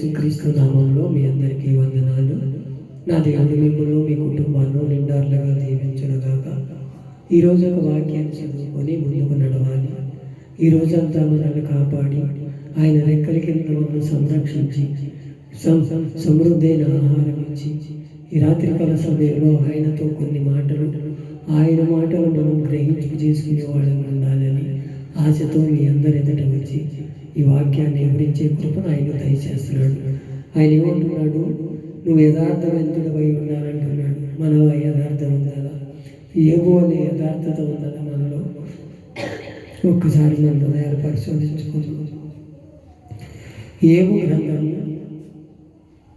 యేసుక్రీస్తు నామంలో మీ అందరికీ వందనాలు. నా దేవుడు మిమ్మల్ని మీ కుటుంబాలను నిండార్లుగా దీవించునుగాక. ఈరోజు ఒక వాక్యాన్ని చదువుకొని ముందుకు నడవాలి. ఈ రోజంతా మనల్ని కాపాడి ఆయన రెక్కల కింద మనల్ని సంరక్షించి సమృద్ధైన ఆహారం ఇచ్చి ఈ రాత్రికాల సమయంలో ఆయనతో కొన్ని మాటలు ఆయన మాటలు మనం గ్రహించి చేసుకునే వాళ్ళని ఉండాలని ఆశతో మీ అందరి ఎదుట వచ్చి ఈ వాక్యాన్ని వివరించే కృపను ఆయన దయచేస్తున్నాడు. ఆయన ఏమంటున్నాడు? నువ్వు యథార్థవంతుడవై ఉండాలంటున్నాడు. మనలో యథార్థం ఉండాలా? ఏవో అనే యథార్థత ఉండాలా మనలో? ఒక్కసారి మన హృదయాలు పరిశోధించుకుందాం. ఏవో గ్రంథం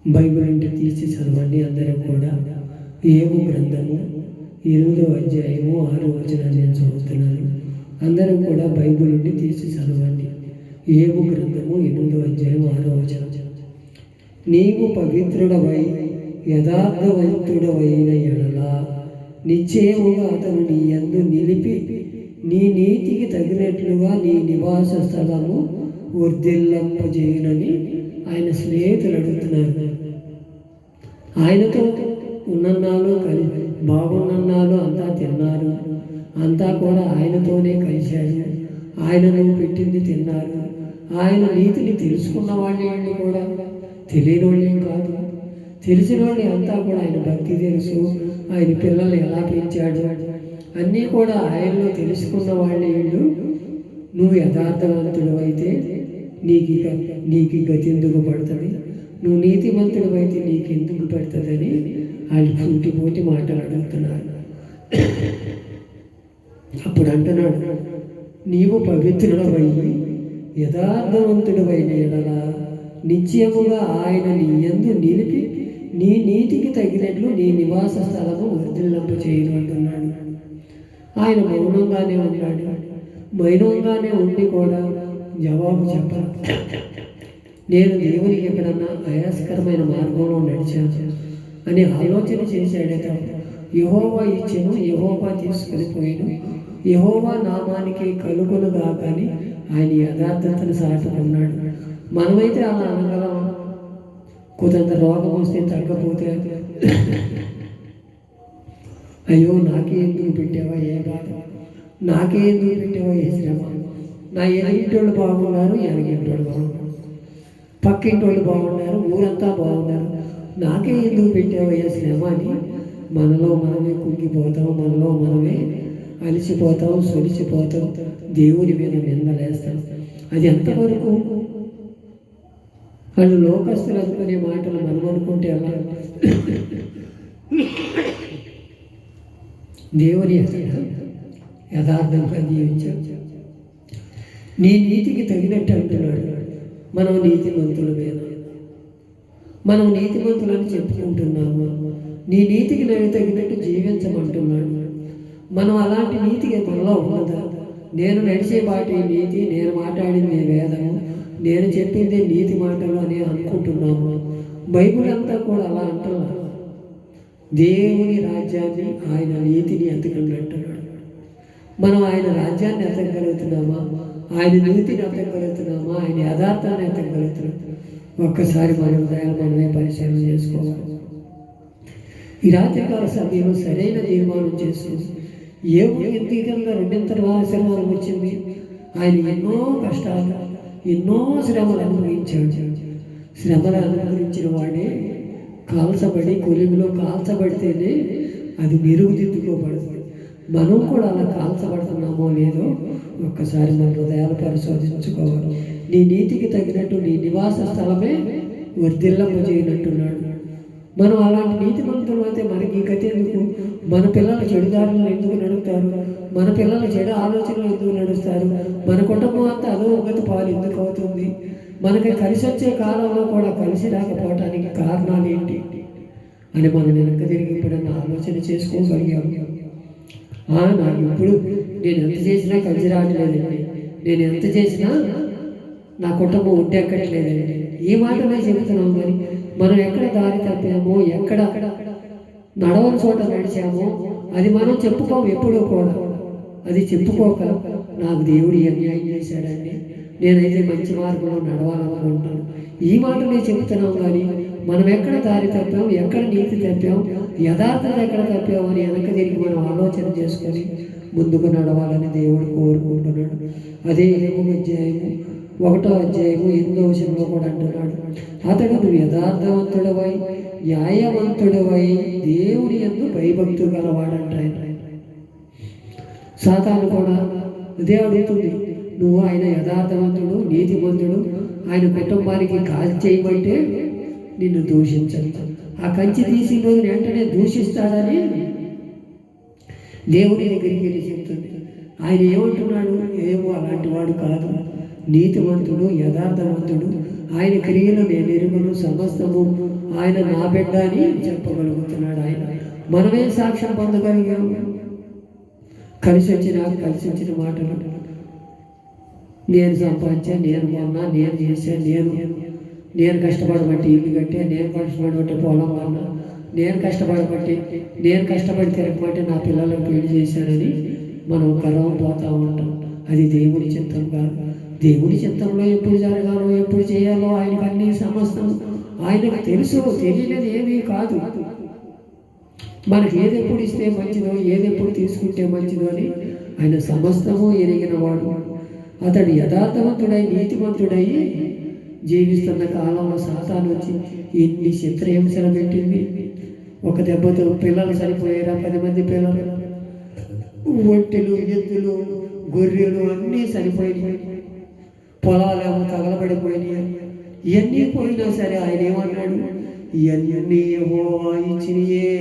బైబిల్ అంటే తీసి చదవండి అందరూ కూడా. ఏవో గ్రంథము 8వ అధ్యాయము 6వ వచనాన్ని నేను చదువుతున్నాను. అందరూ కూడా బైబిల్ నుండి తీసి చదవండి. ఏవో గ్రంథము 8వ అధ్యాయం 6వ వచనం. నీవు పవిత్రుడవై యథార్థవంతుడవైన ఎడల నిశ్చయముగా అతను నీ యందు నిలిపి నీ నీతికి తగినట్లుగా నీ నివాస స్థలము వర్ధిల్లింపజేయునని ఆయన స్నేహితులు అడుగుతున్నారు. ఆయనతో ఉన్నన్నాళ్ళు బాగున్నన్నాళ్ళు అంతా తిన్నారు, అంతా కూడా ఆయనతోనే కలిశారు, ఆయనను పెట్టింది తిన్నారు. ఆయన నీతిని తెలుసుకున్న వాళ్ళని కూడా తెలియని వాళ్ళేం కాదు, తెలిసిన వాళ్ళని అంతా కూడా ఆయన భక్తి తెలుసు, ఆయన పిల్లల్ని ఎలా పెంచాడు అన్నీ కూడా ఆయనలో తెలుసుకున్న వాళ్ళే వీళ్ళు. నువ్వు యథార్థవంతుడు అయితే నీకు గతి ఎందుకు పడుతుంది, నువ్వు నీతిమంతుడు అయితే నీకు ఎందుకు పడుతుందని వాళ్ళు సూటిపోటి మాటలు అడుగుతున్నారు. అప్పుడు అంటున్నాడు, నీవు పవిత్రుడవై యథార్థవంతుడవైన ఎడల నిశ్చయముగా ఆయన నీ యందు నిలిపి నీ నీతికి తగినట్లు నీ నివాస స్థలము వర్ధిల్లింపజేయును అంటున్నాడు. ఆయన మౌనంగానే ఉన్నాడు. మౌనంగానే ఉండి కూడా జవాబు చెప్పాలి. నేను దేవునికి ఎక్కడన్నా ఆయాస్కరమైన మార్గంలో నడిచాను అని ఆలోచన చేశాడే తప్ప యెహోవా ఇచ్చెను, యెహోవా తీసుకుని పోయిను, యెహోవా నామానికి కలుగునుగా కానీ ఆయన యథార్థతను సాటుకున్నాడు. మనమైతే అలా అనగలం. కొంత రోగం వస్తే తగ్గపోతే అయ్యో నాకే ఎందుకు పెట్టావా ఏ బాధ, నాకే ఎందుకు పెట్టావా ఏ శ్రమ, నా ఎనిమిటోళ్ళు బాగున్నారు, ఎనగింటోళ్ళు బాగున్నారు, పక్కింటోళ్ళు బాగున్నారు, ఊరంతా బాగున్నారు, నాకే ఎందుకు పెట్టావా ఏ శ్రమ అని మనలో మనమే కుంగిపోతాం, మనలో మనమే అలిసిపోతాం, సొలిసిపోతాం, దేవుని మీద నిందలేస్తాం. అది ఎంతవరకు? వాళ్ళు లోకస్తులు అనుకునే మాటలు మనం అనుకుంటే అలా దేవుని యథార్థంగా జీవించాం. నీ నీతికి తగినట్టు అంటున్నాడు. మనం నీతిమంతులమేనా? మనం నీతిమంతులని చెప్పుకుంటున్నాము. నీ నీతికి తగినట్టు జీవించమంటున్నాడు. మనం అలాంటి నీతికి మనలో ఉన్నదా? నేను నడిచే బాటే నీతి, నేను మాట్లాడింది వేదము, నేను చెప్పింది నీతి మాటలు అని అనుకుంటున్నాము. బైబిల్ అంతా కూడా అలా అంటున్నారు. దేవుని రాజ్యాన్ని ఆయన నీతిని ఎత్తగలుగుతున్నాడు. మనం ఆయన రాజ్యాన్ని ఎత్తగలుగుతున్నామా? ఆయన నీతిని ఎత్తగలుగుతున్నామా? ఆయన యథార్థాన్ని ఎత్తగలుగుతున్నాం? ఒక్కసారి మన హృదయాలు మనమే పరిశీలన చేసుకోవాలి. ఈ రాత్రికాల సమయంలో సరైన తీర్మానం చేసుకుని ఎందుకంగా రెండింతల శ్రమలు వచ్చింది. ఆయన ఎన్నో కష్టాలు, ఎన్నో శ్రమలు అనుభవించాడు. శ్రమలు అనుభవించిన వాడే కాల్చబడి కొలిమిలో కాల్చబడితేనే అది మెరుగుదిద్దుకోబడుతుంది. మనం కూడా అలా కాల్చబడుతున్నామో లేదో ఒక్కసారి మన హృదయాలు పరిశోధించుకోవాలి. నీ నీతికి తగినట్టు నీ నివాస స్థలమే వర్ధిల్లింపజేయనట్టున్నాడు. మనం అలాంటి నీతిమంతులు అయితే మనకి గతి ఎందుకు? మన పిల్లలు చెడుదారులు ఎందుకు నడుపుతారు? మన పిల్లలు చెడు ఆలోచనలు ఎందుకు నడుస్తారు? మన కుటుంబం అంతా అదో ఒకటి పాలు ఎందుకు అవుతుంది? మనకి కలిసి వచ్చే కాలంలో కూడా కలిసి రాకపోవటానికి కారణాలు ఏంటి అని మనం వెనక తిరిగి ఇప్పుడన్నా ఆలోచన చేసుకోగలిగాము. నాకు ఇప్పుడు నేను ఎంత చేసినా కలిసి రావట్లేదండి, నేను ఎంత చేసినా నా కుటుంబం ఉంటే ఎక్కట్లేదండి, ఈ మాటనే చెబుతున్నాం. మరి మనం ఎక్కడ దారి తప్పామో, ఎక్కడ నడవని చోట నడిచామో అది మనం చెప్పుకోము ఎప్పుడూ కూడా. అది చెప్పుకోక నాకు దేవుడు అన్యాయం చేశాడండి, నేనైతే మంచి మార్గంలో నడవాలనుకుంటున్నాను, ఈ మాటనే చెబుతున్నాం. కానీ మనం ఎక్కడ దారి తప్పాం, ఎక్కడ నీతి తప్పాం, యథార్థత ఎక్కడ తప్పాం అని వెనక తిరిగి మనం ఆలోచన చేసుకొని ముందుకు నడవాలని దేవుడు కోరుకుంటున్నాడు. అదే 1వ అధ్యాయము 8వ వచనంలో కూడా అంటున్నాడు, అతడు నువ్వు యథార్థవంతుడవై న్యాయవంతుడవై దేవుని యందు భయభక్తులు గలవాడంట. సాతాను కూడా అదే అడుగుతుంది, నువ్వు ఆయన యథార్థవంతుడు నీతిమంతుడు ఆయన కుటుంబానికి కాల్ చేయమంటే నిన్ను దూషించాలి. ఆ కంచి తీసి రోజు వెంటనే దూషిస్తాడని దేవుని దగ్గరికి వెళ్ళి చెప్తుంది. ఆయన ఏమంటున్నాడు, ఏమో అలాంటి వాడు కాదు, నీతివంతుడు యథార్థవంతుడు, ఆయన క్రియలు నేను ఎరుగును, సమస్తము ఆయన నా బిడ్డ అని చెప్పగలుగుతున్నాడు. ఆయన మనమే సాక్ష్యం పొందగలిగాము. కలిసి వచ్చిన మాటలు, నేను సంపాదించా, నేను కొన్నా, నేను చేశా, నేను కష్టపడబట్టి ఇల్లు కట్టా, నేను కష్టపడబట్టి పొలం కొన్నా, నేను కష్టపడి తిరగబట్టి నా పిల్లలకు పెళ్లి చేశానని మనం గర్వపోతూ ఉంటాం. అది దేవుని చిత్తం కాదు. దేవుని చిత్తంలో ఎప్పుడు జరగాలో ఎప్పుడు చేయాలో ఆయనకు అన్ని సమస్తం ఆయనకు తెలుసు. తెలియలేదు ఏమీ కాదు. మనకి ఏది ఎప్పుడు ఇస్తే మంచిదో, ఏది ఎప్పుడు తీసుకుంటే మంచిదో అని ఆయన సమస్తము ఎరిగిన వాడు. అతడు యథార్థవంతుడై నీతివంతుడై జీవిస్తున్న కాలంలో సాతాను వచ్చి ఎన్ని చిత్రహింసలు పెట్టింది. ఒక దెబ్బతో పిల్లలు చనిపోయారా, 10 మంది పిల్లలు, ఒంటెలు, ఎద్దులు, గొర్రెలు అన్నీ చనిపోయినాయి, పొలాలేమో తగలబడిపోయినాయి. ఇవన్నీ పోయినా సరే ఆయన ఏమన్నాడు, ఇవన్నీ యెహోవా ఇచ్చినయే,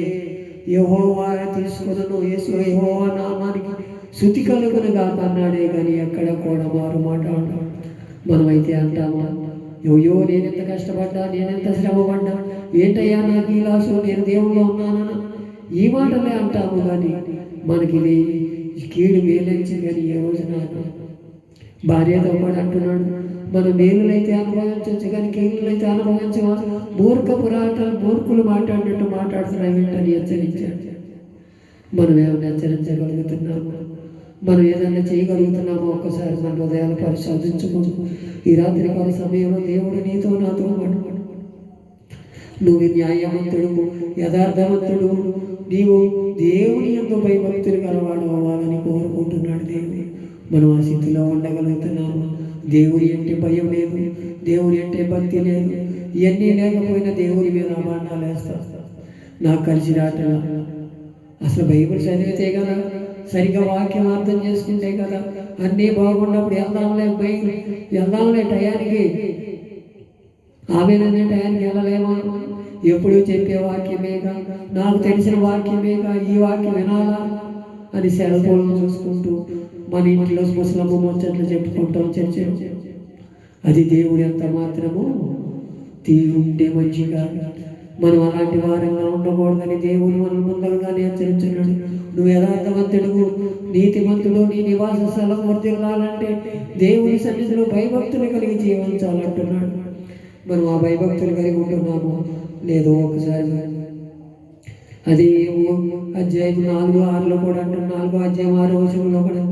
యెహోవా తీసుకున్నాను, యెహోవా నామానికి స్తుతి కలుగునుగా అన్నాడే కానీ ఎక్కడ కూడా మారు మాట అంటాం. మనమైతే అంటామా, అయ్యో నేనెంత కష్టపడ్డా, నేనెంత శ్రమపడ్డా, ఏంటయ్యా నాకు ఈ లాసు, నేను దేవుల్లో ఉన్నానని ఈ మాటలే అంటాము. కానీ మనకి కీడు మేలించి కానీ ఏ రోజున భార్యతో కూడా అంటున్నాడు, మన మేలులైతే అనుభవించవచ్చు కానీ కీళ్ళైతే అనుభవించవా, మూర్ఖులు మాట్లాడినట్టు మాట్లాడుతున్నాయి ఏంటని హెచ్చరించాడు. మనం ఏమైనా హెచ్చరించగలుగుతున్నాము, మనం ఏదైనా చేయగలుగుతున్నామో ఒక్కసారి మన హృదయాలు పరిశోధించుకోము. ఈ రాత్రి కాల సమయంలో దేవుడు నీతో నాతో మాట్లాడు. నువ్వు న్యాయవంతుడు యథార్థవంతుడు, నీవు దేవుని యందు భయభక్తులు గలవాడు అవ్వాలని కోరుకుంటున్నాడు దేవుడు. మనం ఆ స్థితిలో ఉండగలుగుతున్నాము. దేవుని అంటే భయం లేదు, దేవుని అంటే భక్తి లేదు. ఇవన్నీ లేకపోయినా దేవుని మీద అభాండాలు వేస్తాం. నాకు కలిసి రావట్లా. అసలు బైబిల్ చదివితే కదా, సరిగ్గా వాక్యం అర్థం చేసుకుంటే కదా అన్నీ బాగున్నప్పుడు వెళ్దాంలే టయానికి, ఆమెననే టయానికి వెళ్ళలేమా, ఎప్పుడు చెప్పే వాక్యమేగా, నాకు తెలిసిన వాక్యమేగా, ఈ వాక్యం వినాలా అని సెల్ ఫోన్లు చూసుకుంటూ మన ఇంట్లో ముసలమ్మ ముచ్చట్లు చెప్పుకుంటాం చర్చలు. అది దేవుడు ఎంత మాత్రము తీరుంటే మంచిగా. మనం అలాంటి వారంగా ఉండకూడదని దేవుడు మనం ముందరగానే హెచ్చరించున్నాడు. నువ్వు యథార్థవంతుడు నీతిమంతుడు, నీ నివాస స్థలం వర్ధిల్లాలంటే దేవుని సన్నిధిలో భయభక్తులు కలిగి జీవించాలంటున్నాడు. మనం ఆ భయభక్తులు కలిగి ఉంటున్నాము లేదో ఒకసారి అది అధ్యాయం 4:6 కూడా అంటున్నాడు. 4వ అధ్యాయం 6వ వచనంలో కూడా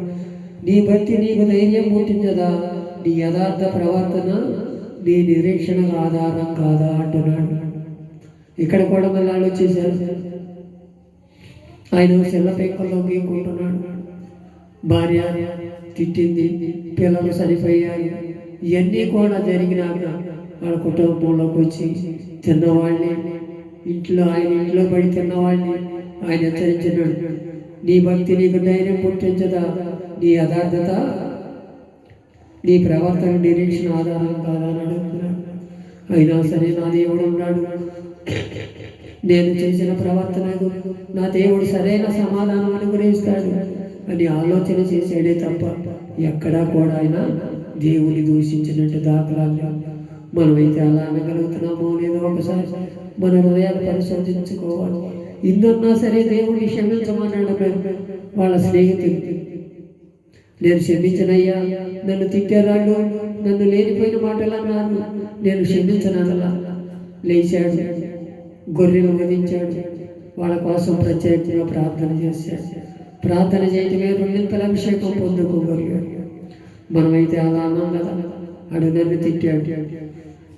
నీ భక్తి నీకు ధైర్యం పుట్టించదా, నీ యథార్థ ప్రవర్తన నీ నిరీక్షణ ఆధారం కాదా అంటున్నాడు. ఇక్కడ కూడా మళ్ళీ ఆలోచించారు. ఆయన సెల్ల పెంకల్లో గీకుంటున్నాడు, భార్య తిట్టింది, పిల్లలు చనిపోయారు. ఇవన్నీ కూడా జరిగినాక వాళ్ళ కుటుంబంలోకి వచ్చి తిన్నవాళ్ళని, ఆయన ఇంట్లో పడి తిన్నవాళ్ళని ఆయన హెచ్చరించినాడు. నీ భక్తి నీకు ధైర్యం పుట్టించదా, నీ యథార్థత నీ ప్రవర్తన నిరీక్షణ ఆధారం కాదని అడుగుతున్నాడు. అయినా సరే నా దేవుడు ఉన్నాడు, నేను చేసిన ప్రవర్తనకు నా దేవుడు సరైన సమాధానం అనుగ్రహిస్తాడు అని ఆలోచన చేసాడే తప్ప ఎక్కడా కూడా ఆయన దేవుని దూషించినట్టు దాఖలాలు. మనమైతే అలా అనగలుగుతున్నామో లేదో ఒకసారి మన హృదయాలు పరిశోధించుకోవాలి. ఇందున్నా సరే దేవుడిని క్షమించమన్నాడు వాళ్ళ స్నేహితులు. నేను క్షమించనయ్యా, నన్ను తిట్టారాళ్ళు, నన్ను లేనిపోయిన మాటలు అన్నారు, నేను క్షమించనలా. లేచాడు, గొర్రెలు వధించాడు, వాళ్ళ కోసం ప్రత్యేకంగా ప్రార్థన చేశాడు. ప్రార్థన చేయటమే 2 అభిషేకం పొందుకోగలిగాడు. మనమైతే అలా అన్నాం కదా, అడు నన్ను తిట్టాడు,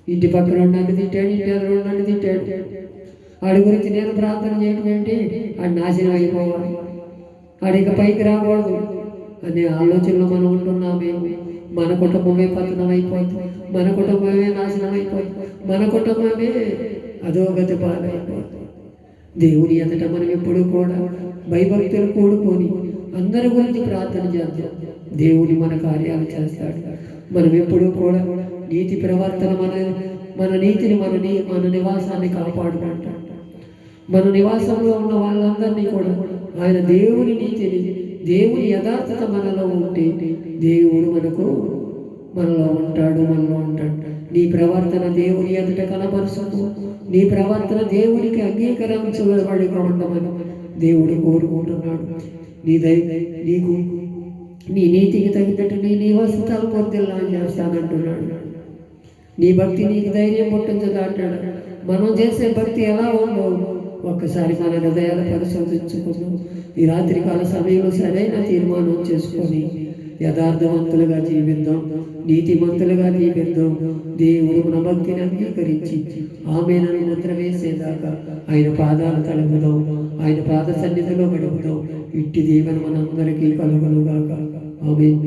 ఇంటి పక్కన నన్ను తిట్టాడు, ఇంటి ఎదురు నన్ను తిట్టాడు, వాడి గురించి నేను ప్రార్థన చేయడం ఏంటి, వాడు నాశనం అయిపోవాలి, వాడిక పైకి రాకూడదు అనే ఆలోచనలో మనం ఉంటున్నామేమో. మన కుటుంబమే పతనం అయిపోతుంది, మన కుటుంబమే నాశనం అయిపోతుంది, మన కుటుంబమే అధోగతి పాలైపోతుంది. దేవుని ఎదుట మనం ఎప్పుడు కూడా భయభక్తులు కూడుకొని అందరి గురించి ప్రార్థన చేద్దాం. దేవుని మన కార్యాలు చేస్తాడు. మనం ఎప్పుడు కూడా నీతి ప్రవర్తన మన నీతిని మన నివాసాన్ని కాపాడుకుంటాం. మన నివాసంలో ఉన్న వాళ్ళందరినీ కూడా ఆయన దేవుని నీతిని, దేవుని యథార్థత మనలో ఉంటే దేవుడు మనలో ఉంటాడు. నీ ప్రవర్తన దేవుని ఎదుట కనపరుచుకో. నీ ప్రవర్తన దేవునికి అంగీకరించబడిగా ఉండమని దేవుడు కోరుకుంటున్నాడు. నీ నీతికి తగినట్టు నీ నివాసాలు పొందేలా చేస్తానంటున్నాడు. నీ భక్తి నీకు ధైర్యం పుట్టించదు అంటాడు. మనం చేసే భక్తి ఎలా ఉందో ఒక్కసారి మన హృదయాలు పరిశోధించుకుందాం. ఈ రాత్రికాల సమయంలో సరైన తీర్మానం చేసుకొని యథార్థవంతులుగా జీవిద్దాం, నీతిమంతులుగా జీవిద్దాం. దేవుడు మన భక్తిని అంగీకరించి ఆమేనని ముద్ర వేసేదాకా ఆయన పాదాలు తడుపుదాం, ఆయన పాద సన్నిధిలో గడుపుదాం. ఇట్టి దీవెన మనందరికీ కలుగునుగాక. ఆమేన్.